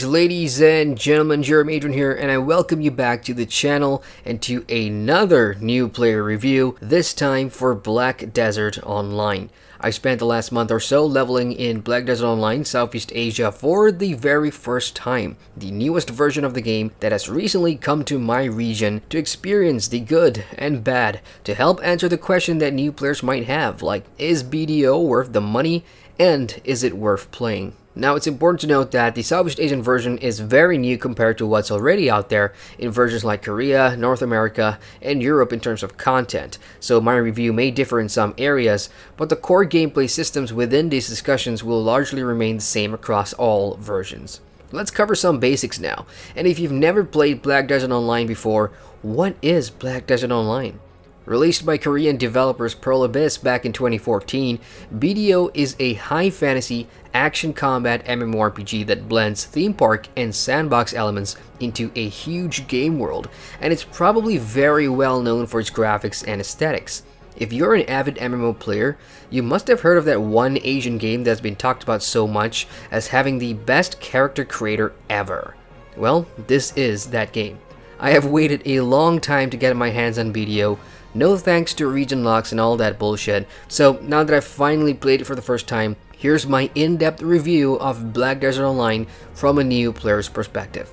Greetings ladies and gentlemen, Adrian here, and I welcome you back to the channel and to another new player review, this time for Black Desert Online. I spent the last month or so leveling in Black Desert Online Southeast Asia for the very first time, the newest version of the game that has recently come to my region to experience the good and bad, to help answer the question that new players might have, like, is BDO worth the money, and is it worth playing? Now, it's important to note that the Southeast Asian version is very new compared to what's already out there in versions like Korea, North America, and Europe in terms of content, so my review may differ in some areas, but the core gameplay systems within these discussions will largely remain the same across all versions. Let's cover some basics now, and if you've never played Black Desert Online before, what is Black Desert Online? Released by Korean developers Pearl Abyss back in 2014, BDO is a high fantasy action combat MMORPG that blends theme park and sandbox elements into a huge game world, and it's probably very well known for its graphics and aesthetics. If you're an avid MMO player, you must have heard of that one Asian game that's been talked about so much as having the best character creator ever. Well, this is that game. I have waited a long time to get my hands on BDO, no thanks to region locks and all that bullshit, so now that I've finally played it for the first time, here's my in-depth review of Black Desert Online from a new player's perspective.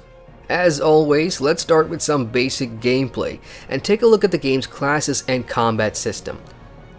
As always, let's start with some basic gameplay and take a look at the game's classes and combat system.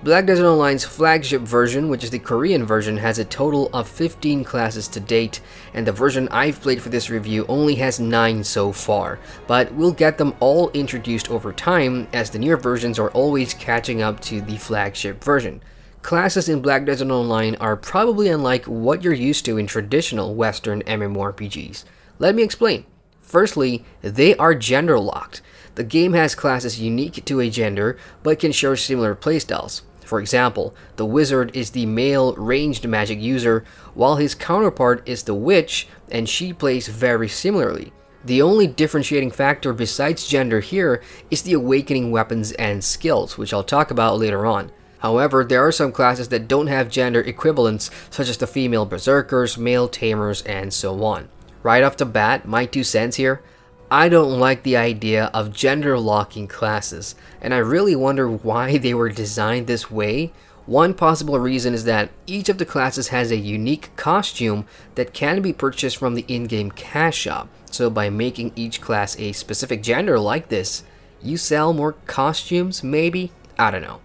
Black Desert Online's flagship version, which is the Korean version, has a total of 15 classes to date, and the version I've played for this review only has 9 so far, but we'll get them all introduced over time as the newer versions are always catching up to the flagship version. Classes in Black Desert Online are probably unlike what you're used to in traditional Western MMORPGs. Let me explain. Firstly, they are gender locked. The game has classes unique to a gender, but can share similar playstyles. For example, the wizard is the male ranged magic user, while his counterpart is the witch, and she plays very similarly. The only differentiating factor besides gender here is the awakening weapons and skills, which I'll talk about later on. However, there are some classes that don't have gender equivalents, such as the female berserkers, male tamers, and so on. Right off the bat, my 2 cents here, I don't like the idea of gender locking classes, and I really wonder why they were designed this way. One possible reason is that each of the classes has a unique costume that can be purchased from the in-game cash shop, so by making each class a specific gender like this, you sell more costumes maybe? I don't know.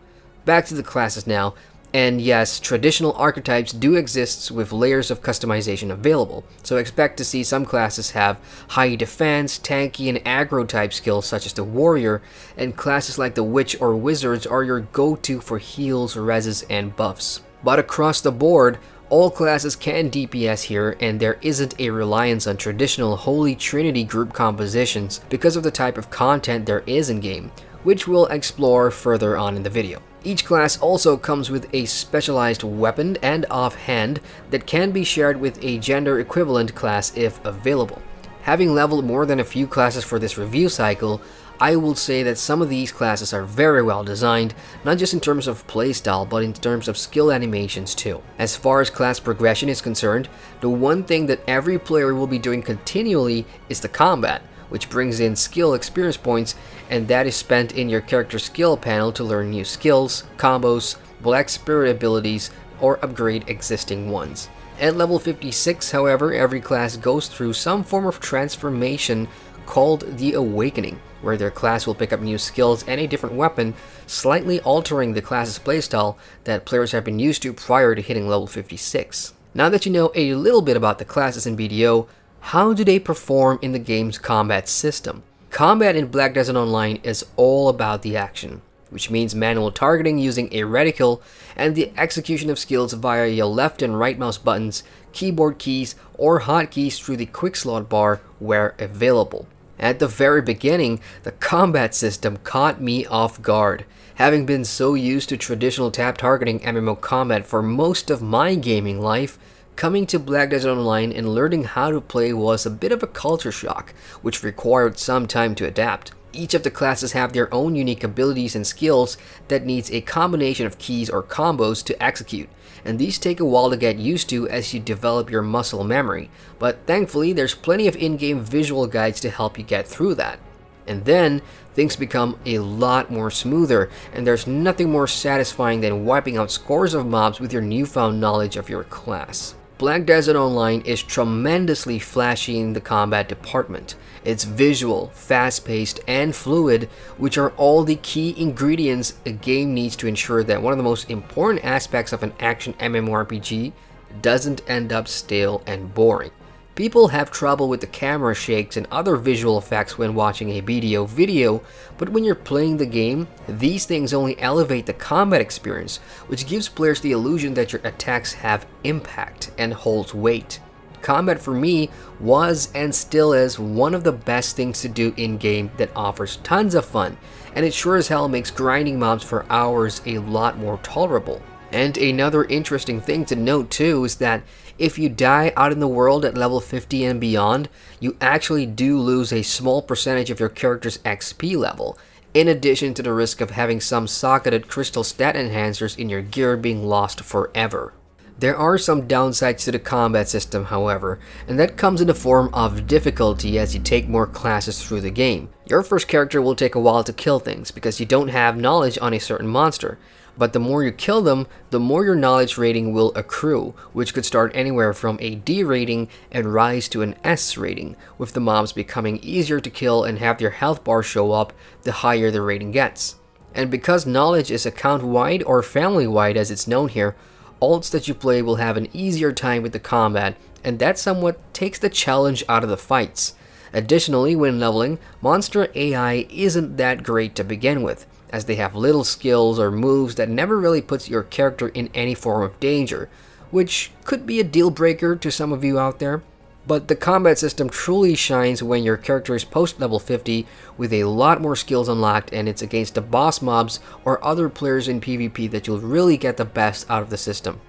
Back to the classes now. And yes, traditional archetypes do exist with layers of customization available, so expect to see some classes have high defense, tanky, and aggro type skills such as the warrior, and classes like the witch or wizards are your go-to for heals, reses, and buffs. But across the board, all classes can DPS here, and there isn't a reliance on traditional Holy Trinity group compositions because of the type of content there is in-game, which we'll explore further on in the video. Each class also comes with a specialized weapon and offhand that can be shared with a gender equivalent class if available. Having leveled more than a few classes for this review cycle, I will say that some of these classes are very well designed, not just in terms of playstyle, but in terms of skill animations too. As far as class progression is concerned, the one thing that every player will be doing continually is the combat, which brings in skill experience points, and that is spent in your character skill panel to learn new skills, combos, black spirit abilities, or upgrade existing ones. At level 56, however, every class goes through some form of transformation called the Awakening, where their class will pick up new skills and a different weapon, slightly altering the class's playstyle that players have been used to prior to hitting level 56. Now that you know a little bit about the classes in BDO, how do they perform in the game's combat system? Combat in Black Desert Online is all about the action, which means manual targeting using a reticle and the execution of skills via your left and right mouse buttons, keyboard keys, or hotkeys through the quick slot bar where available. At the very beginning, the combat system caught me off guard. Having been so used to traditional tap targeting MMO combat for most of my gaming life, coming to Black Desert Online and learning how to play was a bit of a culture shock, which required some time to adapt. Each of the classes have their own unique abilities and skills that needs a combination of keys or combos to execute, and these take a while to get used to as you develop your muscle memory, but thankfully there's plenty of in-game visual guides to help you get through that. And then, things become a lot more smoother, and there's nothing more satisfying than wiping out scores of mobs with your newfound knowledge of your class. Black Desert Online is tremendously flashy in the combat department. It's visual, fast-paced, and fluid, which are all the key ingredients a game needs to ensure that one of the most important aspects of an action MMORPG doesn't end up stale and boring. People have trouble with the camera shakes and other visual effects when watching a BDO video, but when you're playing the game, these things only elevate the combat experience, which gives players the illusion that your attacks have impact and holds weight. Combat for me was and still is one of the best things to do in-game that offers tons of fun, and it sure as hell makes grinding mobs for hours a lot more tolerable. And another interesting thing to note too is that if you die out in the world at level 50 and beyond, you actually do lose a small percentage of your character's XP level, in addition to the risk of having some socketed crystal stat enhancers in your gear being lost forever. There are some downsides to the combat system, however, and that comes in the form of difficulty as you take more classes through the game. Your first character will take a while to kill things because you don't have knowledge on a certain monster, but the more you kill them, the more your knowledge rating will accrue, which could start anywhere from a D rating and rise to an S rating, with the mobs becoming easier to kill and have their health bar show up the higher the rating gets. And because knowledge is account-wide or family-wide as it's known here, alts that you play will have an easier time with the combat, and that somewhat takes the challenge out of the fights. Additionally, when leveling, monster AI isn't that great to begin with, as they have little skills or moves that never really puts your character in any form of danger, which could be a deal breaker to some of you out there. But the combat system truly shines when your character is post level 50 with a lot more skills unlocked, and it's against the boss mobs or other players in PvP that you'll really get the best out of the system.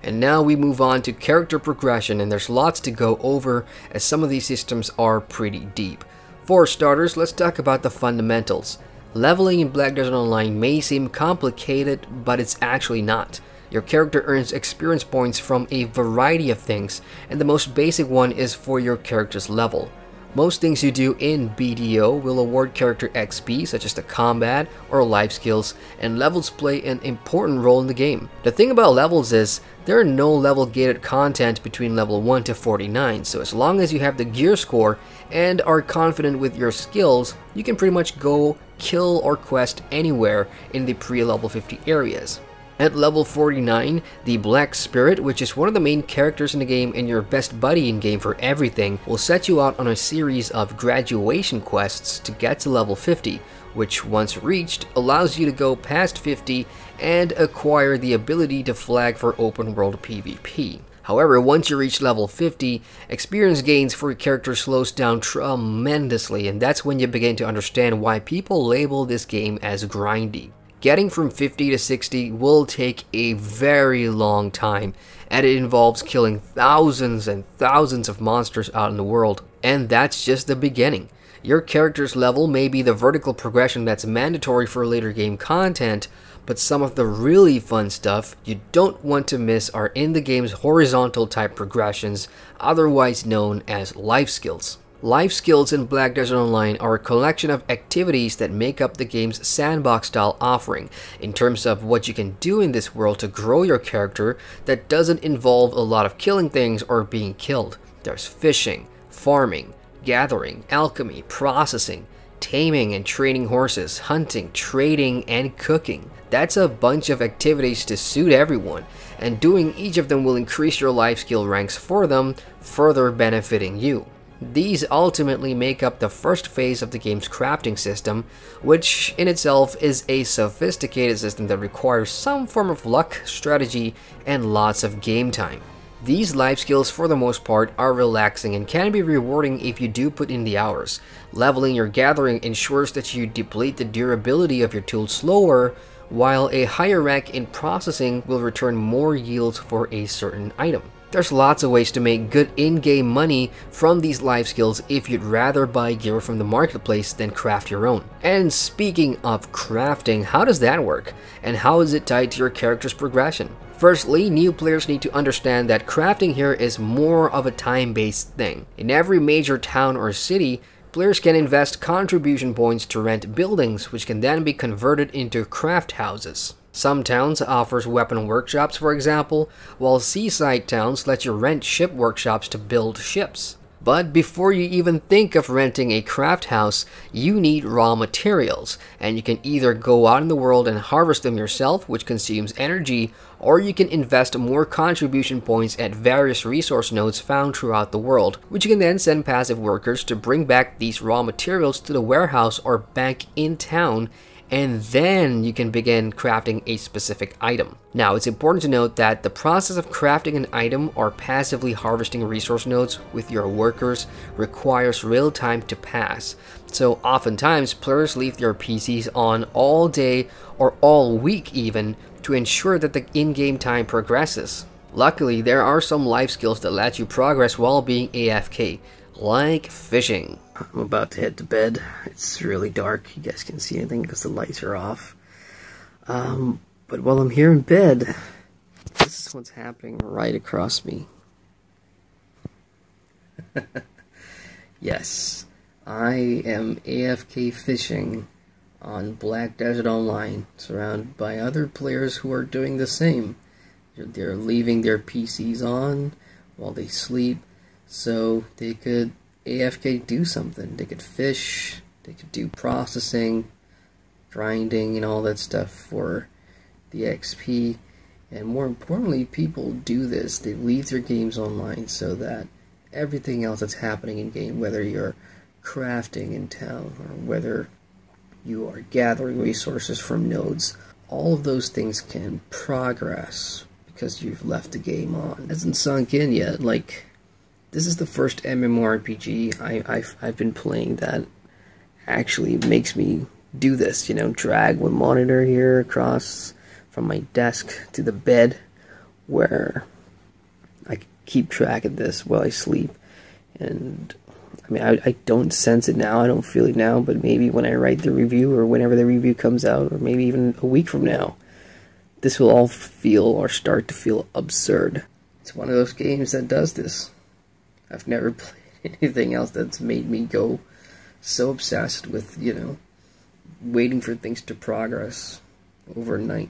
And now we move on to character progression, and there's lots to go over as some of these systems are pretty deep. For starters, let's talk about the fundamentals. Leveling in Black Desert Online may seem complicated, but it's actually not. Your character earns experience points from a variety of things, and the most basic one is for your character's level. Most things you do in BDO will award character XP, such as the combat or life skills, and levels play an important role in the game. The thing about levels is, there are no level gated content between level 1 to 49, so as long as you have the gear score and are confident with your skills, you can pretty much go kill or quest anywhere in the pre-level 50 areas. At level 49, the Black Spirit, which is one of the main characters in the game and your best buddy in game for everything, will set you out on a series of graduation quests to get to level 50, which once reached allows you to go past 50 and acquire the ability to flag for open world PvP. However, once you reach level 50, experience gains for your character slows down tremendously, and that's when you begin to understand why people label this game as grindy. Getting from 50 to 60 will take a very long time, and it involves killing thousands and thousands of monsters out in the world, and that's just the beginning. Your character's level may be the vertical progression that's mandatory for later game content, but some of the really fun stuff you don't want to miss are in the game's horizontal type progressions, otherwise known as life skills. Life skills in Black Desert Online are a collection of activities that make up the game's sandbox-style offering, in terms of what you can do in this world to grow your character that doesn't involve a lot of killing things or being killed. There's fishing, farming, gathering, alchemy, processing, taming and training horses, hunting, trading, and cooking. That's a bunch of activities to suit everyone, and doing each of them will increase your life skill ranks for them, further benefiting you. These ultimately make up the first phase of the game's crafting system, which in itself is a sophisticated system that requires some form of luck, strategy, and lots of game time. These life skills for the most part are relaxing and can be rewarding if you do put in the hours. Leveling your gathering ensures that you deplete the durability of your tools slower, while a higher rank in processing will return more yields for a certain item. There's lots of ways to make good in-game money from these life skills if you'd rather buy gear from the marketplace than craft your own. And speaking of crafting, how does that work? And how is it tied to your character's progression? Firstly, new players need to understand that crafting here is more of a time-based thing. In every major town or city, players can invest contribution points to rent buildings, which can then be converted into craft houses. Some towns offers weapon workshops, for example, while seaside towns let you rent ship workshops to build ships. But before you even think of renting a craft house, you need raw materials, and you can either go out in the world and harvest them yourself, which consumes energy, or you can invest more contribution points at various resource nodes found throughout the world, which you can then send passive workers to bring back these raw materials to the warehouse or bank in town, and then you can begin crafting a specific item. Now, it's important to note that the process of crafting an item or passively harvesting resource nodes with your workers requires real time to pass. So oftentimes, players leave their PCs on all day or all week even to ensure that the in-game time progresses. Luckily, there are some life skills that let you progress while being AFK, like fishing. I'm about to head to bed. It's really dark. You guys can't see anything because the lights are off. But while I'm here in bed, this is what's happening right across me. Yes, I am AFK fishing on Black Desert Online, surrounded by other players who are doing the same. They're leaving their PCs on while they sleep, so they could AFK do something. They could fish, they could do processing, grinding, and all that stuff for the XP. And more importantly, people do this. They leave their games online so that everything else that's happening in game, whether you're crafting in town or whether you are gathering resources from nodes, all of those things can progress because you've left the game on. It hasn't sunk in yet. Like, this is the first MMORPG I've been playing that actually makes me do this, you know, drag one monitor here across from my desk to the bed where I keep track of this while I sleep. And I mean, I don't sense it now, I don't feel it now, but maybe when I write the review or whenever the review comes out, or maybe even a week from now, this will all feel or start to feel absurd. It's one of those games that does this. I've never played anything else that's made me go so obsessed with, you know, waiting for things to progress overnight.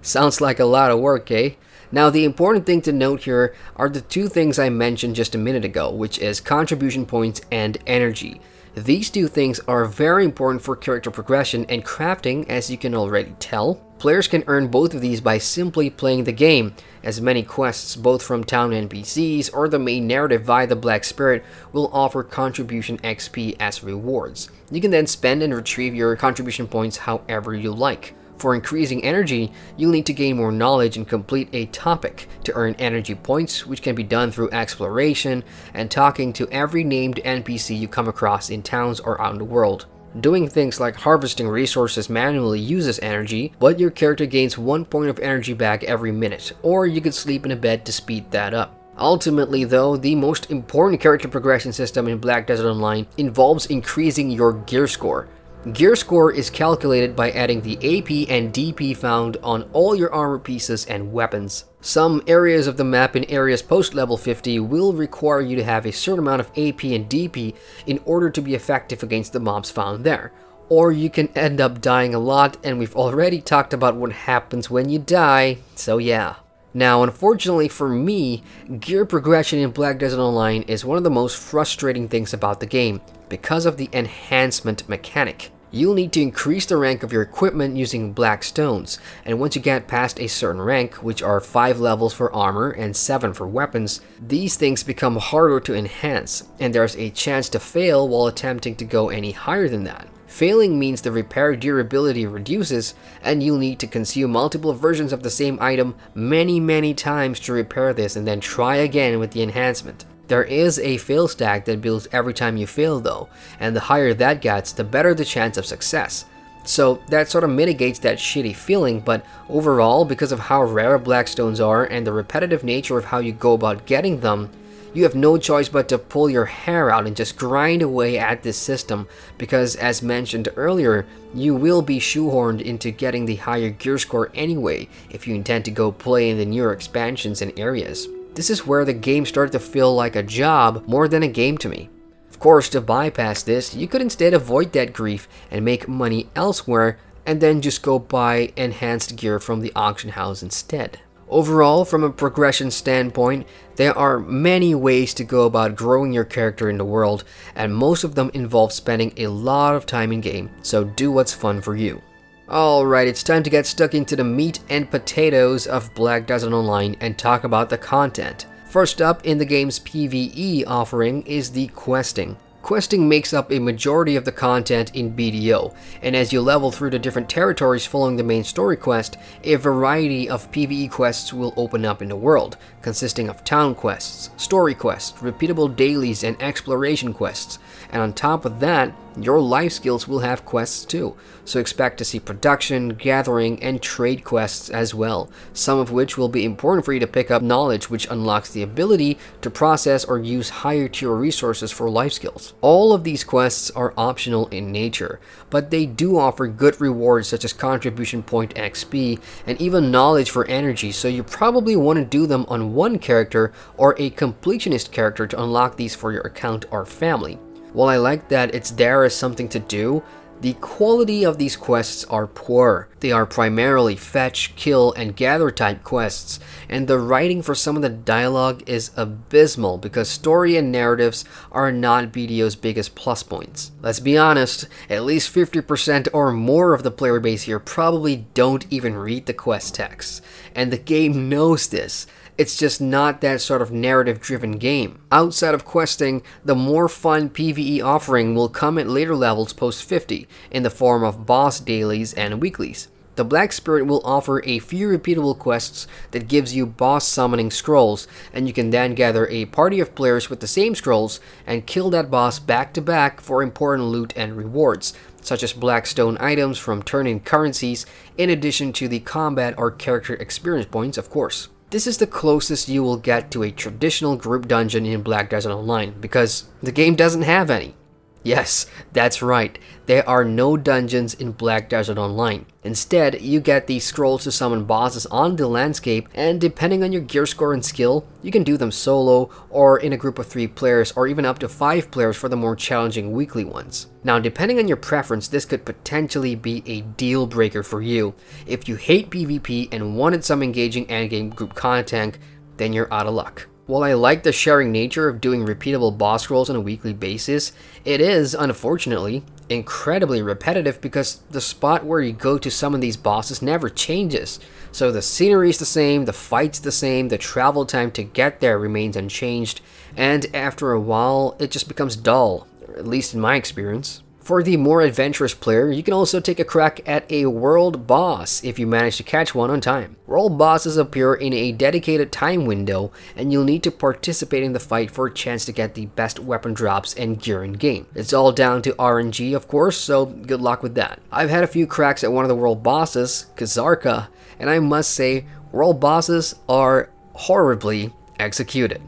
Sounds like a lot of work, eh? Now, the important thing to note here are the two things I mentioned just a minute ago, which is contribution points and energy. These two things are very important for character progression and crafting, as you can already tell. Players can earn both of these by simply playing the game, as many quests both from town NPCs or the main narrative via the Black Spirit will offer contribution XP as rewards. You can then spend and retrieve your contribution points however you like. For increasing energy, you'll need to gain more knowledge and complete a topic to earn energy points, which can be done through exploration and talking to every named NPC you come across in towns or out in the world. Doing things like harvesting resources manually uses energy, but your character gains 1 point of energy back every minute, or you could sleep in a bed to speed that up. Ultimately though, the most important character progression system in Black Desert Online involves increasing your gear score. Gear score is calculated by adding the AP and DP found on all your armor pieces and weapons. Some areas of the map in areas post level 50 will require you to have a certain amount of AP and DP in order to be effective against the mobs found there. Or you can end up dying a lot, and we've already talked about what happens when you die, so yeah. Now, unfortunately for me, gear progression in Black Desert Online is one of the most frustrating things about the game, because of the enhancement mechanic. You'll need to increase the rank of your equipment using black stones, and once you get past a certain rank, which are 5 levels for armor and 7 for weapons, these things become harder to enhance, and there's a chance to fail while attempting to go any higher than that. Failing means the repair durability reduces, and you'll need to consume multiple versions of the same item many times to repair this and then try again with the enhancement. There is a fail stack that builds every time you fail though, and the higher that gets, the better the chance of success. So that sort of mitigates that shitty feeling, but overall, because of how rare Blackstones are and the repetitive nature of how you go about getting them, you have no choice but to pull your hair out and just grind away at this system, because as mentioned earlier, you will be shoehorned into getting the higher gear score anyway if you intend to go play in the newer expansions and areas. This is where the game started to feel like a job more than a game to me. Of course, to bypass this, you could instead avoid that grief and make money elsewhere, and then just go buy enhanced gear from the auction house instead. Overall, from a progression standpoint, there are many ways to go about growing your character in the world, and most of them involve spending a lot of time in game, so do what's fun for you. Alright, it's time to get stuck into the meat and potatoes of Black Desert Online and talk about the content. First up in the game's PvE offering is the questing. Questing makes up a majority of the content in BDO, and as you level through the different territories following the main story quest, a variety of PvE quests will open up in the world, consisting of town quests, story quests, repeatable dailies, and exploration quests. And on top of that, your life skills will have quests too, so expect to see production, gathering, and trade quests as well, some of which will be important for you to pick up knowledge, which unlocks the ability to process or use higher tier resources for life skills. All of these quests are optional in nature, but they do offer good rewards such as contribution point XP and even knowledge for energy, so you probably want to do them on one character or a completionist character to unlock these for your account or family. While I like that it's there as something to do, the quality of these quests are poor. They are primarily fetch, kill, and gather type quests, and the writing for some of the dialogue is abysmal because story and narratives are not BDO's biggest plus points. Let's be honest, at least 50% or more of the player base here probably don't even read the quest text, and the game knows this. It's just not that sort of narrative-driven game. Outside of questing, the more fun PvE offering will come at later levels post 50, in the form of boss dailies and weeklies. The Black Spirit will offer a few repeatable quests that gives you boss summoning scrolls, and you can then gather a party of players with the same scrolls and kill that boss back to back for important loot and rewards, such as Blackstone items from turn-in currencies, in addition to the combat or character experience points, of course. This is the closest you will get to a traditional group dungeon in Black Desert Online, because the game doesn't have any. Yes, that's right, there are no dungeons in Black Desert Online. Instead, you get these scrolls to summon bosses on the landscape, and depending on your gear score and skill, you can do them solo, or in a group of 3 players, or even up to 5 players for the more challenging weekly ones. Now, depending on your preference, this could potentially be a deal breaker for you. If you hate PvP and wanted some engaging endgame group content, then you're out of luck. While I like the sharing nature of doing repeatable boss scrolls on a weekly basis, it is, unfortunately, incredibly repetitive because the spot where you go to summon these bosses never changes. So the scenery is the same, the fight's the same, the travel time to get there remains unchanged, and after a while, it just becomes dull, at least in my experience. For the more adventurous player, you can also take a crack at a world boss if you manage to catch one on time. World bosses appear in a dedicated time window, and you'll need to participate in the fight for a chance to get the best weapon drops and gear in game. It's all down to RNG, of course, so good luck with that. I've had a few cracks at one of the world bosses, Kazarka, and I must say, world bosses are horribly executed.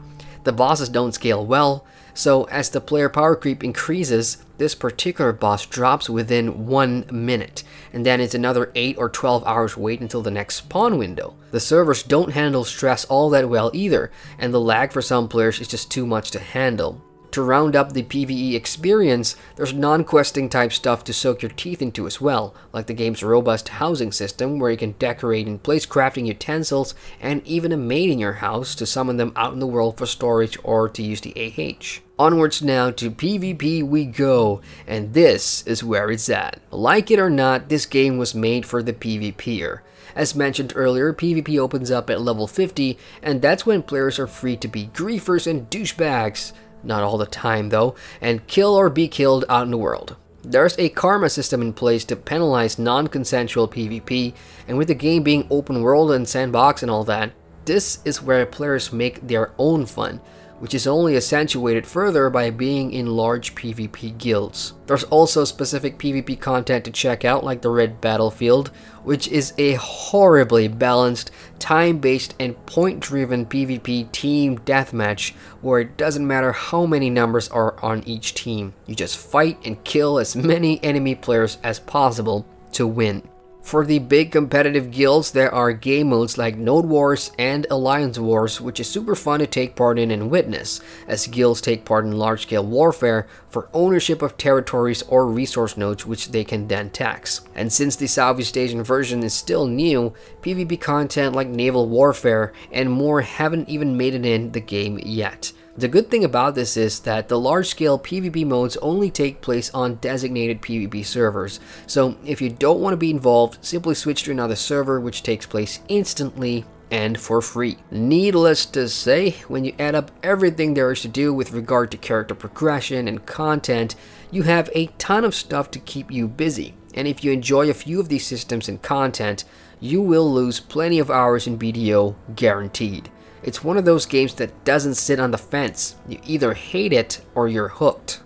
The bosses don't scale well, so as the player power creep increases, this particular boss drops within 1 minute, and then it's another 8 or 12 hours wait until the next spawn window. The servers don't handle stress all that well either, and the lag for some players is just too much to handle. To round up the PvE experience, there's non-questing type stuff to soak your teeth into as well, like the game's robust housing system where you can decorate and place crafting utensils and even a maid in your house to summon them out in the world for storage or to use the AH. Onwards now to PvP we go, and this is where it's at. Like it or not, this game was made for the PvPer. As mentioned earlier, PvP opens up at level 50, and that's when players are free to be griefers and douchebags. Not all the time though, and kill or be killed out in the world. There's a karma system in place to penalize non-consensual PvP, and with the game being open world and sandbox and all that, this is where players make their own fun, which is only accentuated further by being in large PvP guilds. There's also specific PvP content to check out, like the Red Battlefield, which is a horribly balanced, time-based and point-driven PvP team deathmatch where it doesn't matter how many numbers are on each team. You just fight and kill as many enemy players as possible to win. For the big competitive guilds, there are game modes like Node Wars and Alliance Wars, which is super fun to take part in and witness, as guilds take part in large-scale warfare for ownership of territories or resource nodes which they can then tax. And since the Southeast Asian version is still new, PvP content like naval warfare and more haven't even made it in the game yet. The good thing about this is that the large-scale PvP modes only take place on designated PvP servers, so if you don't want to be involved, simply switch to another server which takes place instantly and for free. Needless to say, when you add up everything there is to do with regard to character progression and content, you have a ton of stuff to keep you busy, and if you enjoy a few of these systems and content, you will lose plenty of hours in BDO, guaranteed. It's one of those games that doesn't sit on the fence. You either hate it or you're hooked.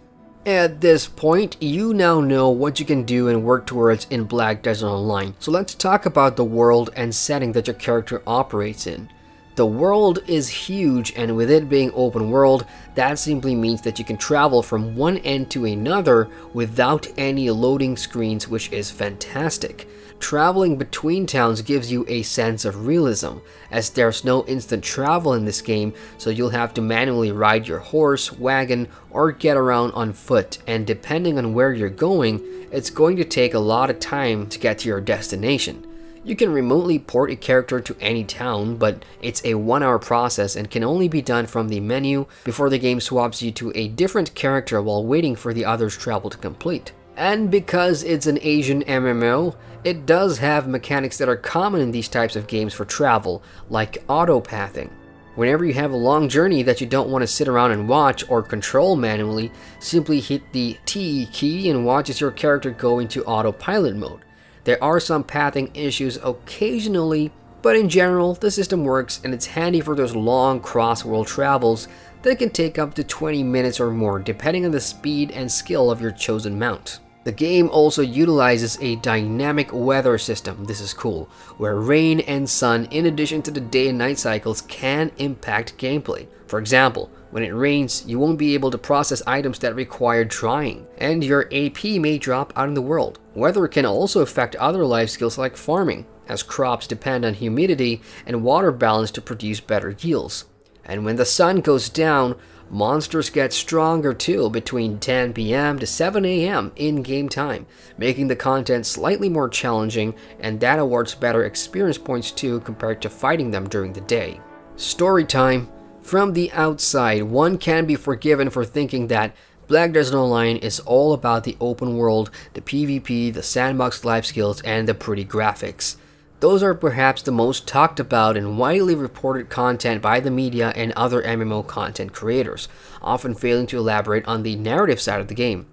At this point, you now know what you can do and work towards in Black Desert Online. So let's talk about the world and setting that your character operates in. The world is huge, and with it being open world, that simply means that you can travel from one end to another without any loading screens, which is fantastic. Traveling between towns gives you a sense of realism, as there's no instant travel in this game, so you'll have to manually ride your horse, wagon, or get around on foot, and depending on where you're going, it's going to take a lot of time to get to your destination. You can remotely port a character to any town, but it's a 1-hour process and can only be done from the menu before the game swaps you to a different character while waiting for the other's travel to complete. And because it's an Asian MMO, it does have mechanics that are common in these types of games for travel, like auto-pathing. Whenever you have a long journey that you don't want to sit around and watch or control manually, simply hit the T key and watch as your character go into autopilot mode. There are some pathing issues occasionally, but in general, the system works and it's handy for those long cross-world travels that can take up to 20 minutes or more, depending on the speed and skill of your chosen mount. The game also utilizes a dynamic weather system, this is cool, where rain and sun in addition to the day and night cycles can impact gameplay. For example, when it rains, you won't be able to process items that require drying, and your AP may drop out in the world. Weather can also affect other life skills like farming, as crops depend on humidity and water balance to produce better yields. And when the sun goes down, monsters get stronger too between 10 PM to 7 AM in-game time, making the content slightly more challenging, and that awards better experience points too compared to fighting them during the day. Story time. From the outside, one can be forgiven for thinking that Black Desert Online is all about the open world, the PvP, the sandbox life skills, and the pretty graphics. Those are perhaps the most talked about and widely reported content by the media and other MMO content creators, often failing to elaborate on the narrative side of the game.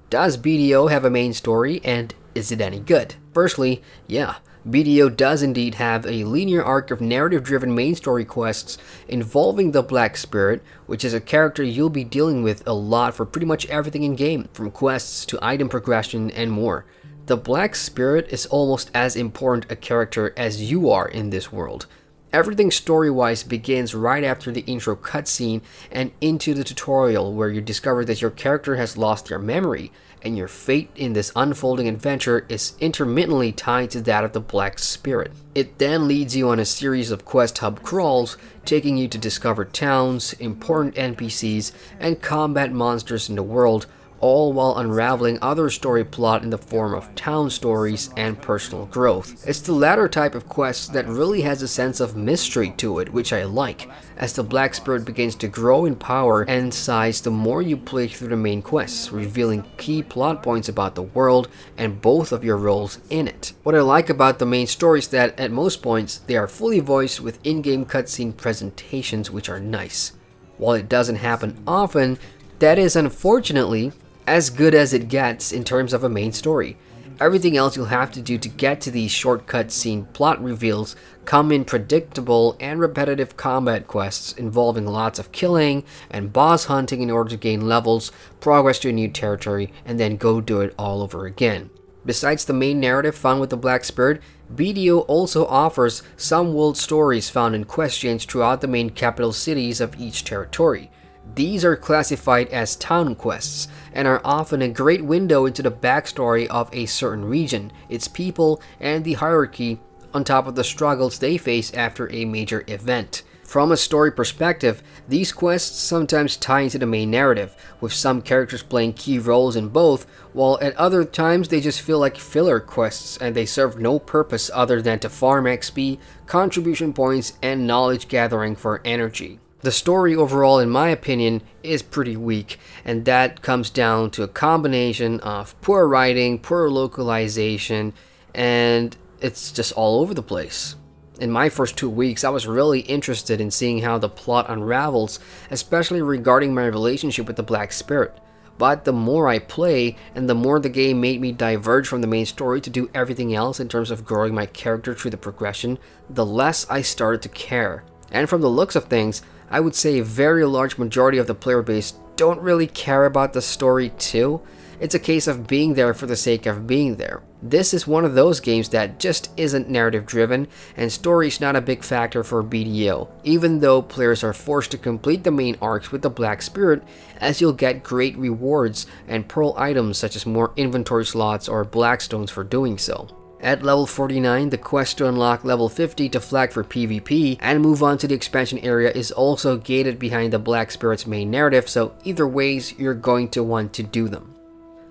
Does BDO have a main story, and is it any good? Firstly, yeah, BDO does indeed have a linear arc of narrative-driven main story quests involving the Black Spirit, which is a character you'll be dealing with a lot for pretty much everything in-game, from quests to item progression and more. The Black Spirit is almost as important a character as you are in this world. Everything story-wise begins right after the intro cutscene and into the tutorial, where you discover that your character has lost their memory, and your fate in this unfolding adventure is intermittently tied to that of the Black Spirit. It then leads you on a series of quest hub crawls, taking you to discover towns, important NPCs, and combat monsters in the world, all while unraveling other story plot in the form of town stories and personal growth. It's the latter type of quest that really has a sense of mystery to it, which I like, as the Black Spirit begins to grow in power and size the more you play through the main quests, revealing key plot points about the world and both of your roles in it. What I like about the main story is that at most points, they are fully voiced with in-game cutscene presentations, which are nice. While it doesn't happen often, that is unfortunately as good as it gets in terms of a main story. Everything else you'll have to do to get to these shortcut scene plot reveals come in predictable and repetitive combat quests involving lots of killing and boss hunting in order to gain levels, progress to a new territory, and then go do it all over again. Besides the main narrative found with the Black Spirit, BDO also offers some world stories found in quest chains throughout the main capital cities of each territory. These are classified as town quests and are often a great window into the backstory of a certain region, its people, and the hierarchy, on top of the struggles they face after a major event. From a story perspective, these quests sometimes tie into the main narrative, with some characters playing key roles in both, while at other times they just feel like filler quests and they serve no purpose other than to farm XP, contribution points, and knowledge gathering for energy. The story overall, in my opinion, is pretty weak, and that comes down to a combination of poor writing, poor localization, and it's just all over the place. In my first 2 weeks, I was really interested in seeing how the plot unravels, especially regarding my relationship with the Black Spirit. But the more I play, and the more the game made me diverge from the main story to do everything else in terms of growing my character through the progression, the less I started to care. And from the looks of things, I would say a very large majority of the player base don't really care about the story too. It's a case of being there for the sake of being there. This is one of those games that just isn't narrative driven, and story is not a big factor for BDO, even though players are forced to complete the main arcs with the Black Spirit, as you'll get great rewards and pearl items such as more inventory slots or blackstones for doing so. At level 49, the quest to unlock level 50 to flag for PvP and move on to the expansion area is also gated behind the Black Spirit's main narrative, so either ways you're going to want to do them.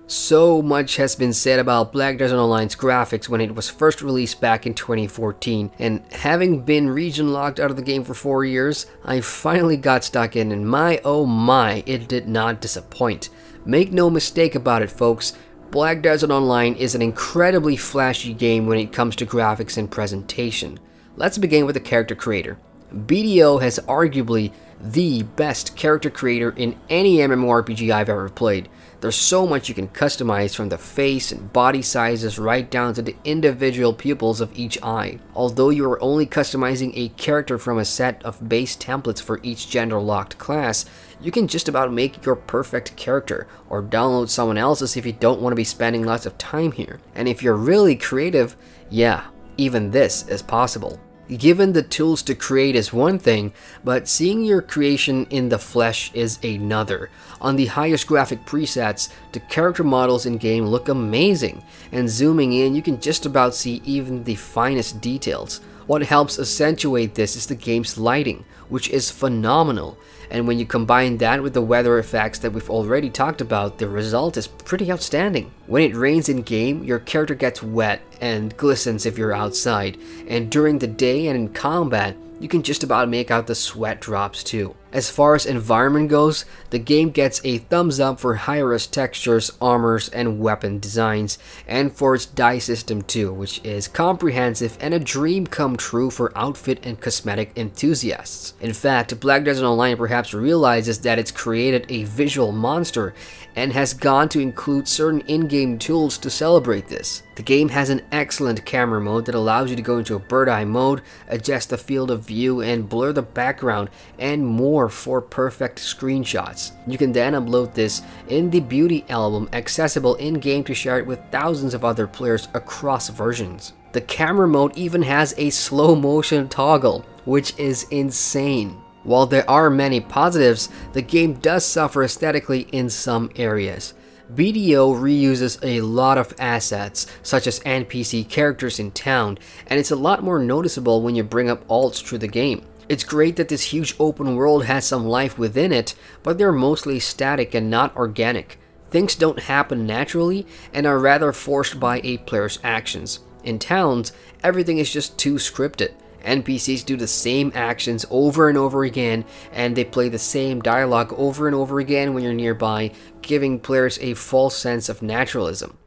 So much has been said about Black Desert Online's graphics when it was first released back in 2014, and having been region locked out of the game for 4 years, I finally got stuck in, and my oh my, it did not disappoint. Make no mistake about it, folks. Black Desert Online is an incredibly flashy game when it comes to graphics and presentation. Let's begin with the character creator. BDO has arguably the best character creator in any MMORPG I've ever played. There's so much you can customize, from the face and body sizes right down to the individual pupils of each eye. Although you are only customizing a character from a set of base templates for each gender-locked class, you can just about make your perfect character, or download someone else's if you don't want to be spending lots of time here. And if you're really creative, yeah, even this is possible. Given the tools to create is one thing, but seeing your creation in the flesh is another. On the highest graphic presets, the character models in-game look amazing, and zooming in you can just about see even the finest details. What helps accentuate this is the game's lighting, which is phenomenal, and when you combine that with the weather effects that we've already talked about, the result is pretty outstanding. When it rains in-game, your character gets wet and glistens if you're outside, and during the day and in combat, you can just about make out the sweat drops too. As far as environment goes, the game gets a thumbs up for high-res textures, armors, and weapon designs, and for its dye system too, which is comprehensive and a dream come true for outfit and cosmetic enthusiasts. In fact, Black Desert Online perhaps realizes that it's created a visual monster and has gone to include certain in-game tools to celebrate this. The game has an excellent camera mode that allows you to go into a bird's eye mode, adjust the field of view, and blur the background, and more for perfect screenshots. You can then upload this in the beauty album, accessible in-game to share it with thousands of other players across versions. The camera mode even has a slow motion toggle, which is insane. While there are many positives, the game does suffer aesthetically in some areas. BDO reuses a lot of assets, such as NPC characters in town, and it's a lot more noticeable when you bring up alts through the game. It's great that this huge open world has some life within it, but they're mostly static and not organic. Things don't happen naturally and are rather forced by a player's actions. In towns, everything is just too scripted. NPCs do the same actions over and over again, and they play the same dialogue over and over again when you're nearby, giving players a false sense of naturalism.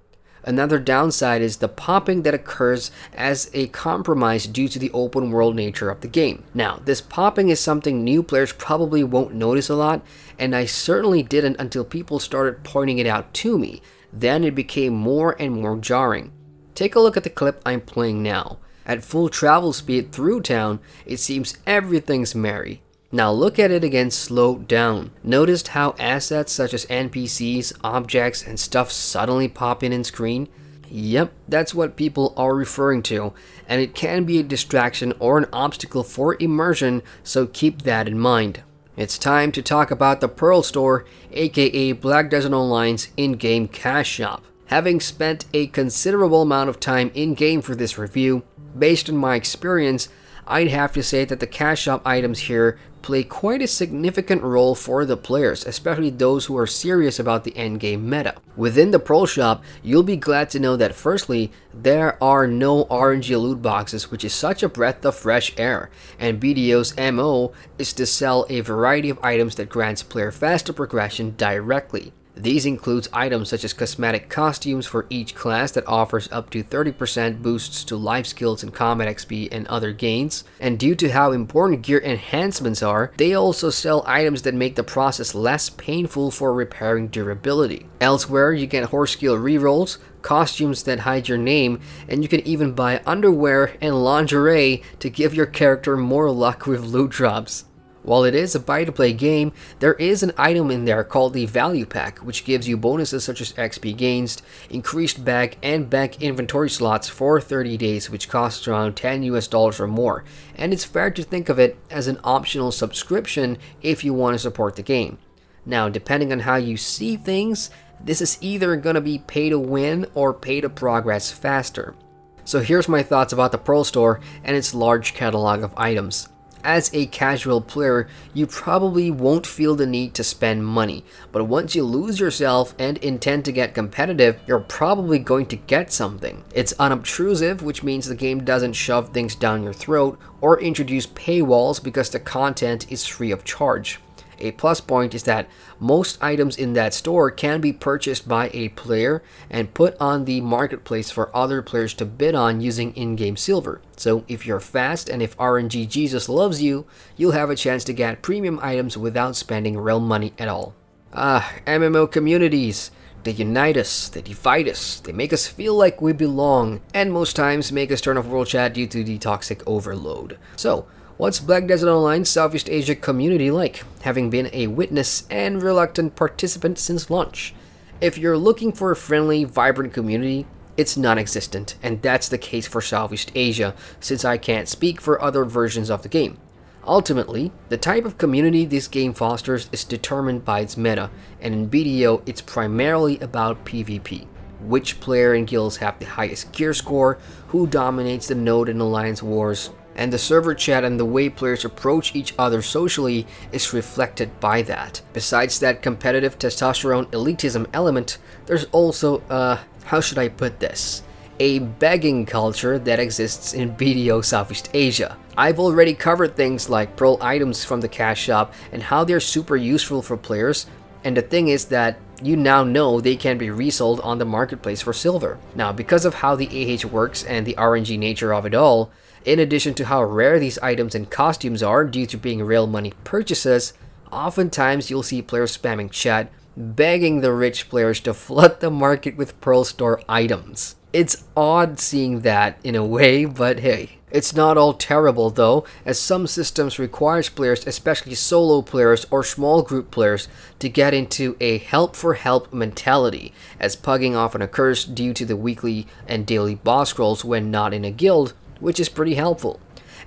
Another downside is the popping that occurs as a compromise due to the open world nature of the game. Now, this popping is something new players probably won't notice a lot, and I certainly didn't until people started pointing it out to me. then it became more and more jarring. Take a look at the clip I'm playing now. At full travel speed through town, it seems everything's merry. Now look at it again slowed down. Noticed how assets such as NPCs, objects, and stuff suddenly pop in screen? Yep, that's what people are referring to, and it can be a distraction or an obstacle for immersion, so keep that in mind. It's time to talk about the Pearl Store, aka Black Desert Online's in-game cash shop. Having spent a considerable amount of time in-game for this review, based on my experience, I'd have to say that the cash shop items here play quite a significant role for the players, especially those who are serious about the endgame meta. Within the Pearl shop, you'll be glad to know that firstly, there are no RNG loot boxes, which is such a breath of fresh air, and BDO's MO is to sell a variety of items that grants player faster progression directly. These includes items such as cosmetic costumes for each class that offers up to 30% boosts to life skills and combat XP and other gains. And due to how important gear enhancements are, they also sell items that make the process less painful for repairing durability. Elsewhere, you get horse skill rerolls, costumes that hide your name, and you can even buy underwear and lingerie to give your character more luck with loot drops. While it is a buy-to-play game, there is an item in there called the Value Pack, which gives you bonuses such as XP gains, increased bag and bag inventory slots for 30 days, which costs around $10 or more, and it's fair to think of it as an optional subscription if you want to support the game. Now, depending on how you see things, this is either going to be pay to win or pay to progress faster. So here's my thoughts about the Pearl Store and its large catalog of items. As a casual player, you probably won't feel the need to spend money, but once you lose yourself and intend to get competitive, you're probably going to get something. It's unobtrusive, which means the game doesn't shove things down your throat or introduce paywalls because the content is free of charge. A plus point is that most items in that store can be purchased by a player and put on the marketplace for other players to bid on using in-game silver. So if you're fast and if RNG Jesus loves you, you'll have a chance to get premium items without spending real money at all. MMO communities. They unite us, they divide us, they make us feel like we belong, and most times make us turn off world chat due to the toxic overload. So, what's Black Desert Online's Southeast Asia community like, having been a witness and reluctant participant since launch? If you're looking for a friendly, vibrant community, it's non-existent, and that's the case for Southeast Asia, since I can't speak for other versions of the game. Ultimately, the type of community this game fosters is determined by its meta, and in BDO, it's primarily about PvP. Which player and guilds have the highest gear score, who dominates the node and alliance wars, and the server chat and the way players approach each other socially is reflected by that. Besides that competitive testosterone elitism element, there's also, how should I put this? A begging culture that exists in BDO Southeast Asia. I've already covered things like Pearl items from the cash shop and how they're super useful for players, and the thing is that you now know they can be resold on the marketplace for silver. Now, because of how the AH works and the RNG nature of it all, in addition to how rare these items and costumes are due to being real money purchases, oftentimes you'll see players spamming chat, begging the rich players to flood the market with Pearl Store items. It's odd seeing that in a way, but hey. It's not all terrible though, as some systems requires players, especially solo players or small group players, to get into a help for help mentality, as pugging often occurs due to the weekly and daily boss rolls when not in a guild, which is pretty helpful.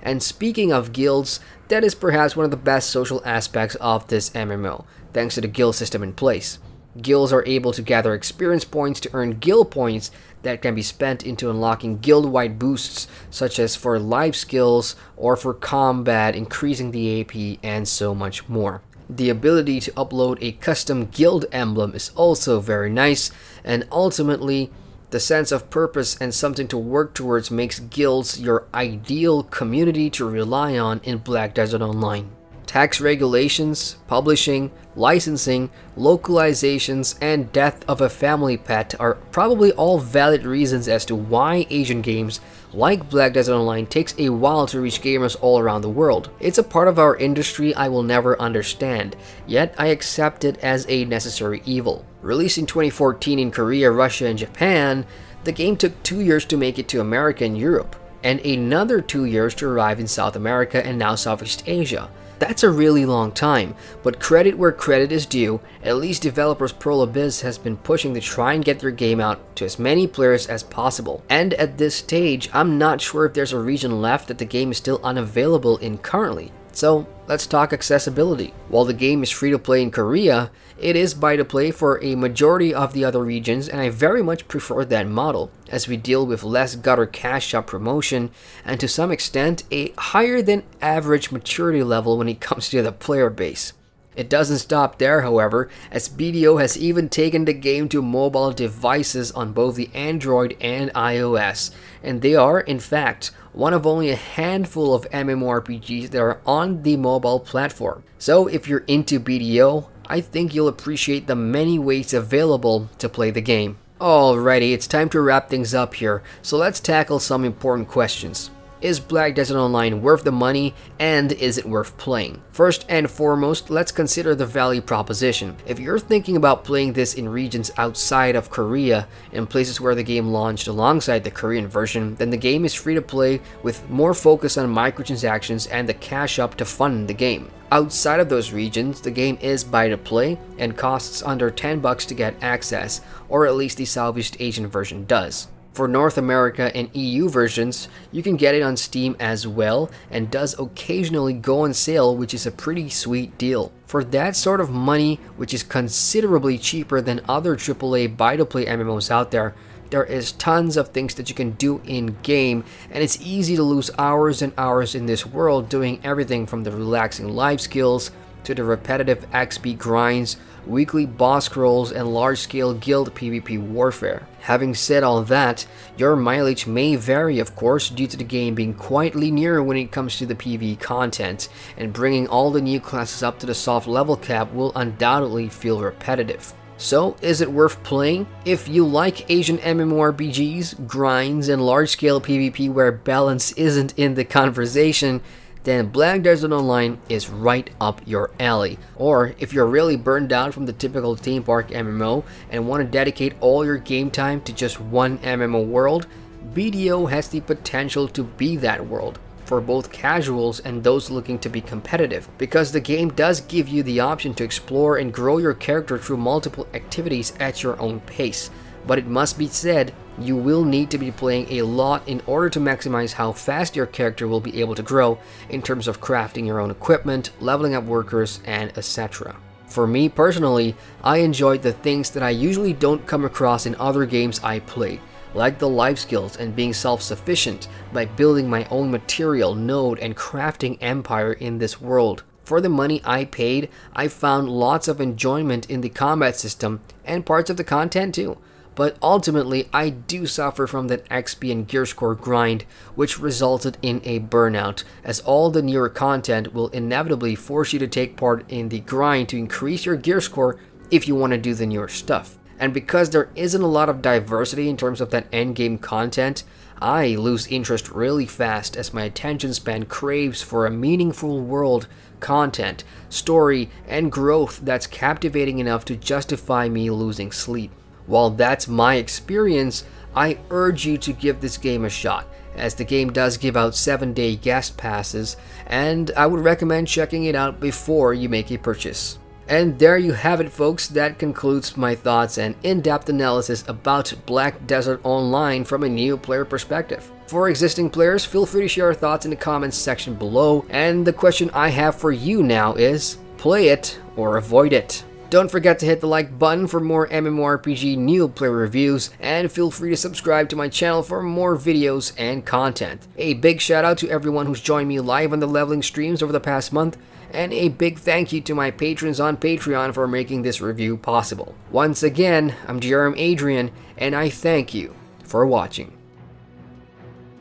And speaking of guilds, that is perhaps one of the best social aspects of this MMO, thanks to the guild system in place. Guilds are able to gather experience points to earn guild points that can be spent into unlocking guild-wide boosts, such as for life skills or for combat, increasing the AP, and so much more. The ability to upload a custom guild emblem is also very nice, and ultimately, the sense of purpose and something to work towards makes guilds your ideal community to rely on in Black Desert Online. Tax regulations, publishing, licensing, localizations, and death of a family pet are probably all valid reasons as to why Asian games like Black Desert Online takes a while to reach gamers all around the world. It's a part of our industry I will never understand, yet I accept it as a necessary evil. Released in 2014 in Korea, Russia, and Japan, the game took 2 years to make it to America and Europe, and another 2 years to arrive in South America and now Southeast Asia. That's a really long time, but credit where credit is due. At least developers Pearl Abyss has been pushing to try and get their game out to as many players as possible. And at this stage, I'm not sure if there's a region left that the game is still unavailable in currently. So let's talk accessibility. While the game is free to play in Korea, it is buy to play for a majority of the other regions, and I very much prefer that model, as we deal with less gutter cash shop promotion and to some extent a higher than average maturity level when it comes to the player base. It doesn't stop there, however, as BDO has even taken the game to mobile devices on both the Android and iOS, and they are, in fact, one of only a handful of MMORPGs that are on the mobile platform. So if you're into BDO, I think you'll appreciate the many ways available to play the game. Alrighty, it's time to wrap things up here, so let's tackle some important questions. Is Black Desert Online worth the money, and is it worth playing? First and foremost, let's consider the value proposition. If you're thinking about playing this in regions outside of Korea, in places where the game launched alongside the Korean version, then the game is free to play with more focus on microtransactions and the cash up to fund the game. Outside of those regions, the game is buy to play and costs under $10 to get access, or at least the Southeast Asian version does. For North America and EU versions, you can get it on Steam as well, and does occasionally go on sale, which is a pretty sweet deal. For that sort of money, which is considerably cheaper than other AAA buy-to-play MMOs out there, there is tons of things that you can do in-game, and it's easy to lose hours and hours in this world doing everything from the relaxing life skills to the repetitive XP grinds, weekly boss crawls, and large-scale guild PvP warfare. Having said all that, your mileage may vary, of course, due to the game being quite linear when it comes to the PvE content, and bringing all the new classes up to the soft level cap will undoubtedly feel repetitive. So, is it worth playing? If you like Asian MMORPGs, grinds, and large-scale PvP where balance isn't in the conversation, then Black Desert Online is right up your alley. Or if you're really burned out from the typical theme park MMO and want to dedicate all your game time to just one MMO world, BDO has the potential to be that world for both casuals and those looking to be competitive, because the game does give you the option to explore and grow your character through multiple activities at your own pace. But it must be said, you will need to be playing a lot in order to maximize how fast your character will be able to grow in terms of crafting your own equipment, leveling up workers, and etc. For me personally, I enjoyed the things that I usually don't come across in other games I play, like the life skills and being self-sufficient by building my own material, node, and crafting empire in this world. For the money I paid, I found lots of enjoyment in the combat system and parts of the content too. But ultimately, I do suffer from that XP and gear score grind, which resulted in a burnout, as all the newer content will inevitably force you to take part in the grind to increase your gear score if you want to do the newer stuff. And because there isn't a lot of diversity in terms of that endgame content, I lose interest really fast as my attention span craves for a meaningful world, content, story, and growth that's captivating enough to justify me losing sleep. While that's my experience, I urge you to give this game a shot, as the game does give out 7-day guest passes, and I would recommend checking it out before you make a purchase. And there you have it, folks. That concludes my thoughts and in-depth analysis about Black Desert Online from a new player perspective. For existing players, feel free to share your thoughts in the comments section below, and the question I have for you now is, play it or avoid it? Don't forget to hit the like button for more MMORPG new player reviews, and feel free to subscribe to my channel for more videos and content. A big shout out to everyone who's joined me live on the leveling streams over the past month, and a big thank you to my patrons on Patreon for making this review possible. Once again, I'm Adrian, and I thank you for watching.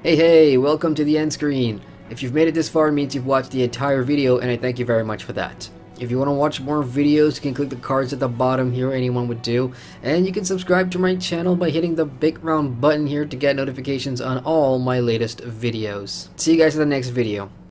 Hey, welcome to the end screen. If you've made it this far, it means you've watched the entire video, and I thank you very much for that. If you want to watch more videos, you can click the cards at the bottom here, anyone would do. And you can subscribe to my channel by hitting the big round button here to get notifications on all my latest videos. See you guys in the next video.